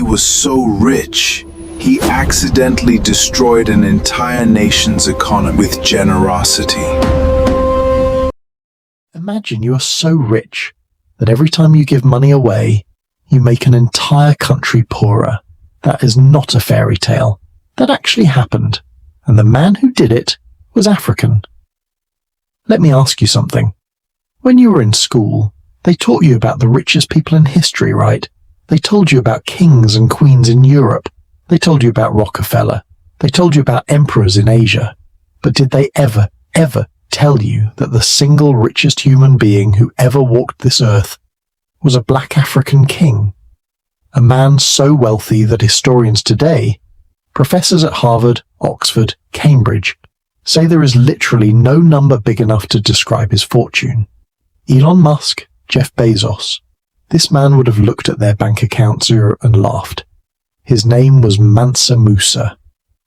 was so rich, he accidentally destroyed an entire nation's economy with generosity. Imagine you are so rich that every time you give money away, you make an entire country poorer. That is not a fairy tale. That actually happened, and the man who did it was African. Let me ask you something. When you were in school, they taught you about the richest people in history, right? They told you about kings and queens in Europe. They told you about Rockefeller. They told you about emperors in Asia. But did they ever tell you that the single richest human being who ever walked this earth was a black African king? A man so wealthy that historians today, professors at Harvard, Oxford, Cambridge, say there is literally no number big enough to describe his fortune. Elon Musk, Jeff Bezos. This man would have looked at their bank accounts and laughed. His name was Mansa Musa.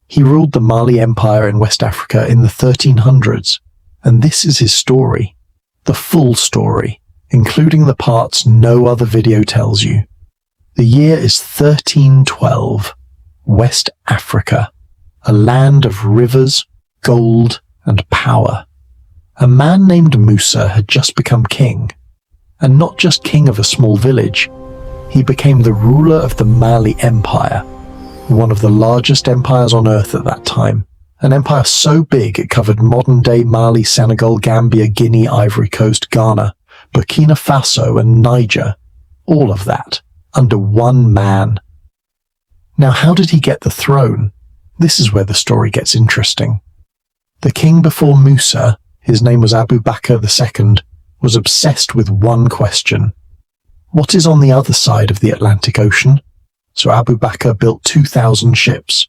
He ruled the Mali Empire in West Africa in the 1300s. And this is his story, the full story, including the parts no other video tells you. The year is 1312, West Africa, a land of rivers, gold, and power. A man named Musa had just become king, and not just king of a small village. He became the ruler of the Mali Empire, one of the largest empires on earth at that time. An empire so big it covered modern-day Mali, Senegal, Gambia, Guinea, Ivory Coast, Ghana, Burkina Faso and Niger. All of that under one man. Now, how did he get the throne? This is where the story gets interesting. The king before Musa, his name was Abu Bakr II, was obsessed with one question. What is on the other side of the Atlantic Ocean? So Abu Bakr built 2,000 ships.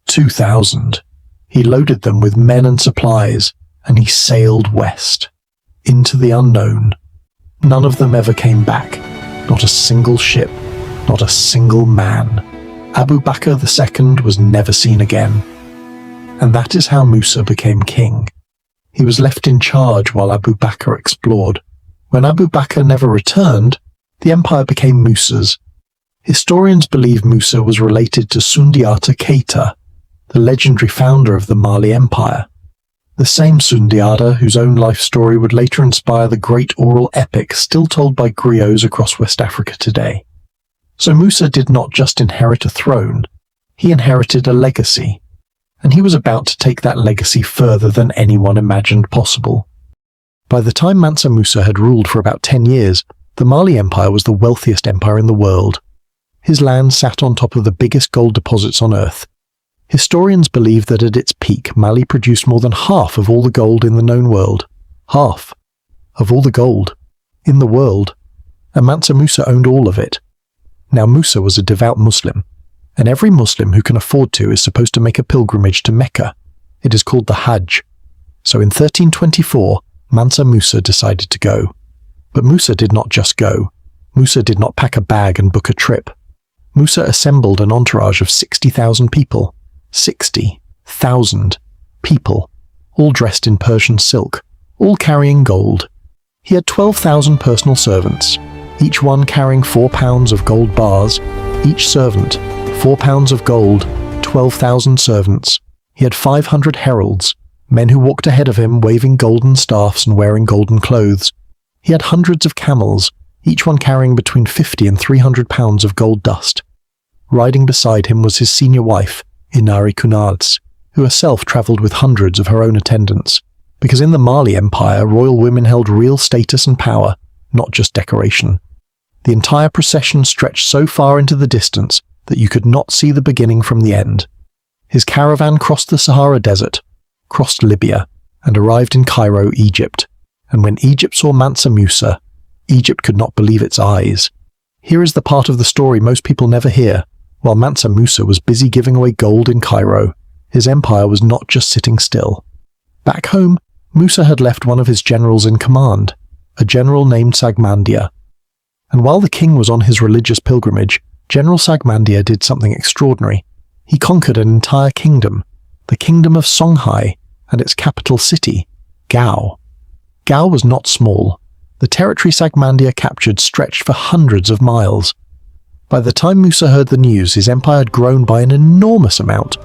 2,000. He loaded them with men and supplies, and he sailed west, into the unknown. None of them ever came back. Not a single ship, not a single man. Abu Bakr II was never seen again. And that is how Musa became king. He was left in charge while Abu Bakr explored. When Abu Bakr never returned, the empire became Musa's. Historians believe Musa was related to Sundiata Keita, the legendary founder of the Mali Empire. The same Sundiata whose own life story would later inspire the great oral epic still told by griots across West Africa today. So Musa did not just inherit a throne, he inherited a legacy, and he was about to take that legacy further than anyone imagined possible. By the time Mansa Musa had ruled for about 10 years, the Mali Empire was the wealthiest empire in the world. His land sat on top of the biggest gold deposits on earth. Historians believe that at its peak, Mali produced more than half of all the gold in the known world. Half of all the gold in the world. And Mansa Musa owned all of it. Now Musa was a devout Muslim, and every Muslim who can afford to is supposed to make a pilgrimage to Mecca. It is called the Hajj. So in 1324, Mansa Musa decided to go. But Musa did not just go. Musa did not pack a bag and book a trip. Musa assembled an entourage of 60,000 people. 60,000 people, all dressed in Persian silk, all carrying gold. He had 12,000 personal servants, each one carrying 4 pounds of gold bars, each servant 4 pounds of gold, 12,000 servants. He had 500 heralds, men who walked ahead of him waving golden staffs and wearing golden clothes. He had hundreds of camels, each one carrying between 50 and 300 pounds of gold dust. Riding beside him was his senior wife, Inari Kunals, who herself travelled with hundreds of her own attendants, because in the Mali Empire, royal women held real status and power, not just decoration. The entire procession stretched so far into the distance that you could not see the beginning from the end. His caravan crossed the Sahara Desert, crossed Libya, and arrived in Cairo, Egypt. And when Egypt saw Mansa Musa, Egypt could not believe its eyes. Here is the part of the story most people never hear. While Mansa Musa was busy giving away gold in Cairo, his empire was not just sitting still. Back home, Musa had left one of his generals in command, a general named Sagmandia. And while the king was on his religious pilgrimage, General Sagmandia did something extraordinary. He conquered an entire kingdom, the kingdom of Songhai, and its capital city, Gao. Gao was not small. The territory Sagmandia captured stretched for hundreds of miles. By the time Musa heard the news, his empire had grown by an enormous amount,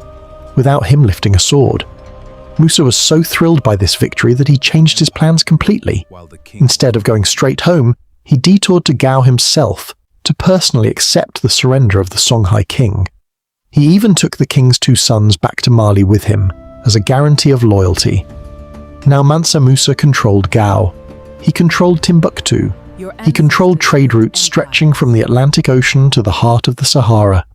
without him lifting a sword. Musa was so thrilled by this victory that he changed his plans completely. Instead of going straight home, he detoured to Gao himself to personally accept the surrender of the Songhai king. He even took the king's 2 sons back to Mali with him, as a guarantee of loyalty. Now Mansa Musa controlled Gao. He controlled Timbuktu. He controlled trade routes stretching from the Atlantic Ocean to the heart of the Sahara.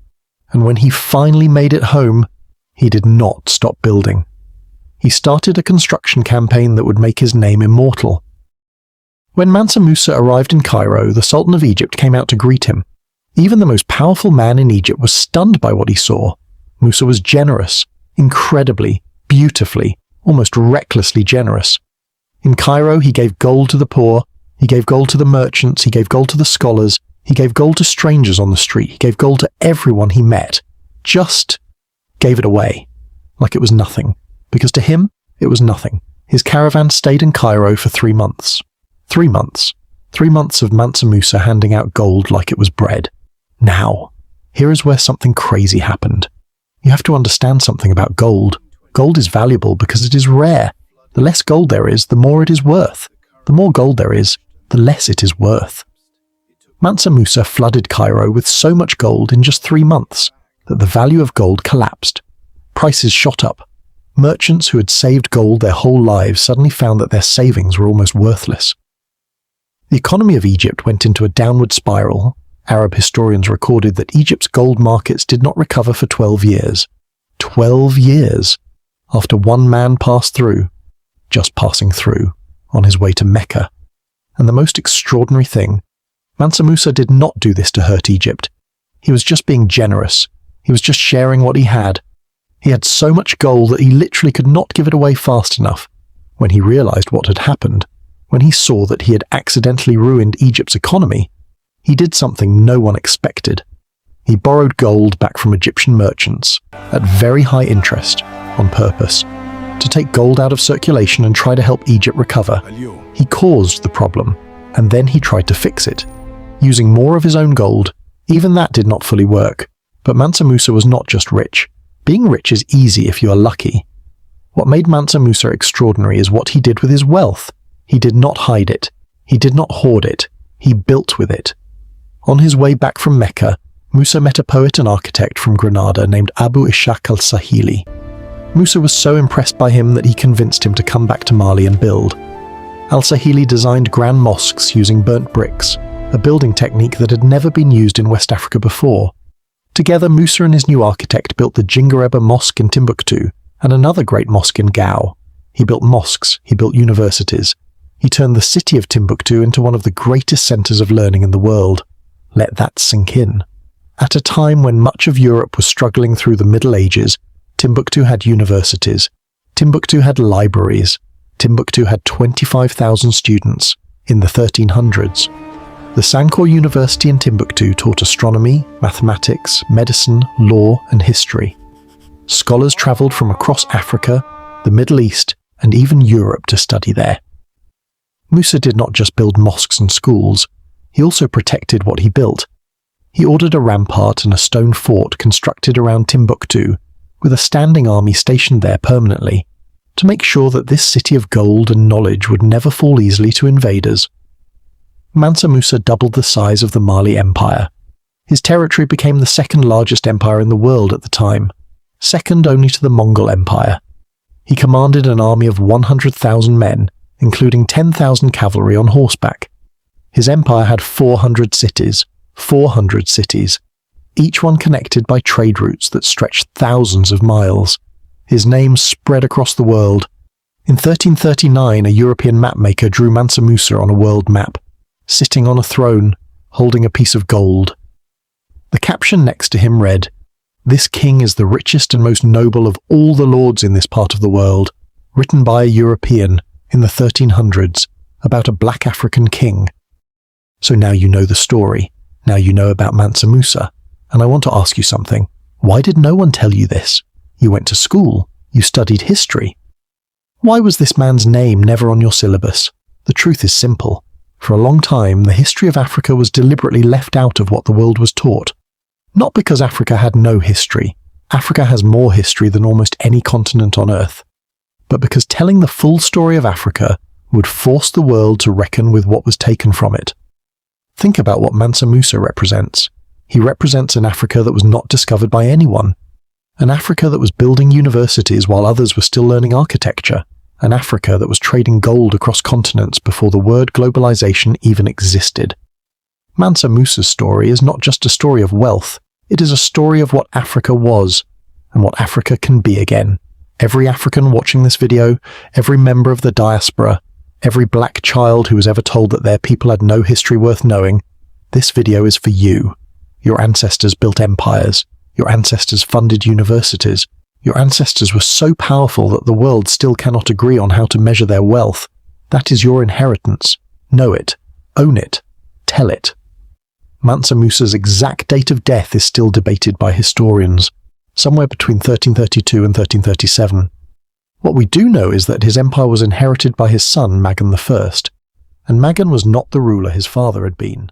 And when he finally made it home, he did not stop building. He started a construction campaign that would make his name immortal. When Mansa Musa arrived in Cairo, the Sultan of Egypt came out to greet him. Even the most powerful man in Egypt was stunned by what he saw. Musa was generous, incredibly, beautifully, almost recklessly generous. In Cairo, he gave gold to the poor, he gave gold to the merchants, he gave gold to the scholars, he gave gold to strangers on the street, he gave gold to everyone he met. Just gave it away, like it was nothing. Because to him, it was nothing. His caravan stayed in Cairo for 3 months. 3 months. 3 months of Mansa Musa handing out gold like it was bread. Now, here is where something crazy happened. You have to understand something about gold. Gold is valuable because it is rare. The less gold there is, the more it is worth. The more gold there is, the less it is worth. Mansa Musa flooded Cairo with so much gold in just 3 months that the value of gold collapsed. Prices shot up. Merchants who had saved gold their whole lives suddenly found that their savings were almost worthless. The economy of Egypt went into a downward spiral. Arab historians recorded that Egypt's gold markets did not recover for 12 years. 12 years! After one man passed through, just passing through, on his way to Mecca. And the most extraordinary thing, Mansa Musa did not do this to hurt Egypt. He was just being generous. He was just sharing what he had. He had so much gold that he literally could not give it away fast enough. When he realized what had happened, when he saw that he had accidentally ruined Egypt's economy, he did something no one expected. He borrowed gold back from Egyptian merchants at very high interest on purpose to take gold out of circulation and try to help Egypt recover. He caused the problem, and then he tried to fix it, using more of his own gold. Even that did not fully work. But Mansa Musa was not just rich. Being rich is easy if you are lucky. What made Mansa Musa extraordinary is what he did with his wealth. He did not hide it. He did not hoard it. He built with it. On his way back from Mecca, Musa met a poet and architect from Granada named Abu Ishaq al-Sahili. Musa was so impressed by him that he convinced him to come back to Mali and build. Al-Sahili designed grand mosques using burnt bricks, a building technique that had never been used in West Africa before. Together, Musa and his new architect built the Jingareba Mosque in Timbuktu and another great mosque in Gao. He built mosques, he built universities. He turned the city of Timbuktu into one of the greatest centers of learning in the world. Let that sink in. At a time when much of Europe was struggling through the Middle Ages, Timbuktu had universities. Timbuktu had libraries. Timbuktu had 25,000 students in the 1300s. The Sankore University in Timbuktu taught astronomy, mathematics, medicine, law, and history. Scholars traveled from across Africa, the Middle East, and even Europe to study there. Musa did not just build mosques and schools, he also protected what he built. He ordered a rampart and a stone fort constructed around Timbuktu, with a standing army stationed there permanently, to make sure that this city of gold and knowledge would never fall easily to invaders. Mansa Musa doubled the size of the Mali Empire. His territory became the second largest empire in the world at the time, second only to the Mongol Empire. He commanded an army of 100,000 men, including 10,000 cavalry on horseback. His empire had 400 cities, each one connected by trade routes that stretched thousands of miles. His name spread across the world. In 1339, a European mapmaker drew Mansa Musa on a world map, sitting on a throne, holding a piece of gold. The caption next to him read, "This king is the richest and most noble of all the lords in this part of the world," written by a European in the 1300s about a black African king. So now you know the story. Now you know about Mansa Musa. And I want to ask you something. Why did no one tell you this? You went to school. You studied history. Why was this man's name never on your syllabus? The truth is simple. For a long time, the history of Africa was deliberately left out of what the world was taught. Not because Africa had no history. Africa has more history than almost any continent on Earth. But because telling the full story of Africa would force the world to reckon with what was taken from it. Think about what Mansa Musa represents. He represents an Africa that was not discovered by anyone. An Africa that was building universities while others were still learning architecture. An Africa that was trading gold across continents before the word globalization even existed. Mansa Musa's story is not just a story of wealth, it is a story of what Africa was, and what Africa can be again. Every African watching this video, every member of the diaspora, every black child who was ever told that their people had no history worth knowing, this video is for you. Your ancestors built empires. Your ancestors funded universities. Your ancestors were so powerful that the world still cannot agree on how to measure their wealth. That is your inheritance. Know it. Own it. Tell it. Mansa Musa's exact date of death is still debated by historians, somewhere between 1332 and 1337. What we do know is that his empire was inherited by his son Magan I, and Magan was not the ruler his father had been.